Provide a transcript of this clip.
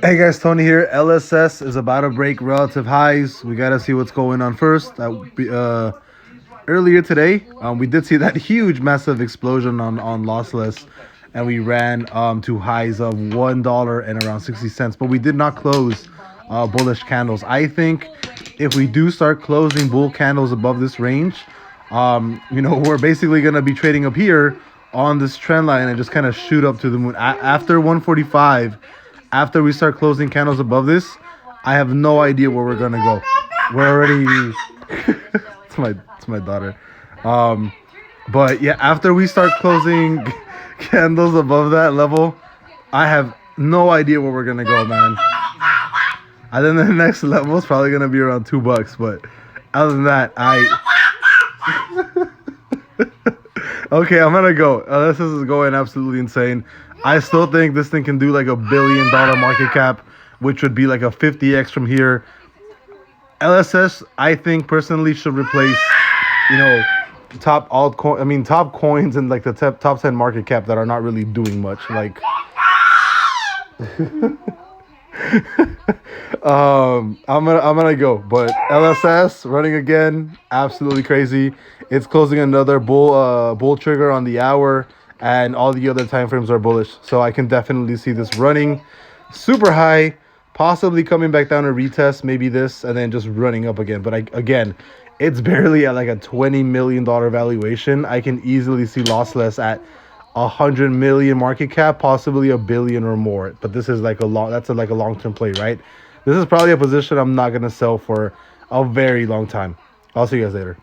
Hey guys, Tony here. LSS is about to break relative highs. We gotta see what's going on first. Earlier today, we did see that huge, massive explosion on LossLess, and we ran to highs of $1 and around 60 cents. But we did not close bullish candles. I think if we do start closing bull candles above this range, we're basically gonna be trading up here on this trend line and just kind of shoot up to the moon after 145. After we start closing candles above this, I have no idea where we're gonna go. We're already it's my daughter. But yeah, after we start closing candles above that level, I have no idea where we're gonna go, man. I think the next level is probably gonna be around $2, but other than that, okay, I'm gonna go. This is going absolutely insane. I still think this thing can do like $1 billion market cap, which would be like a 50x from here. LSS, I think personally should replace, top coins and like the top 10 market cap that are not really doing much. Like, I'm gonna go, but LSS running again, absolutely crazy. It's closing another bull trigger on the hour, and all the other time frames are bullish. So I can definitely see this running super high, possibly coming back down to retest maybe this, and then just running up again. But again, it's barely at like a $20 million valuation. I can easily see LossLess at 100 million market cap, possibly $1 billion or more. But this is like a long-term play, right? This is probably a position I'm not gonna sell for a very long time. I'll see you guys later.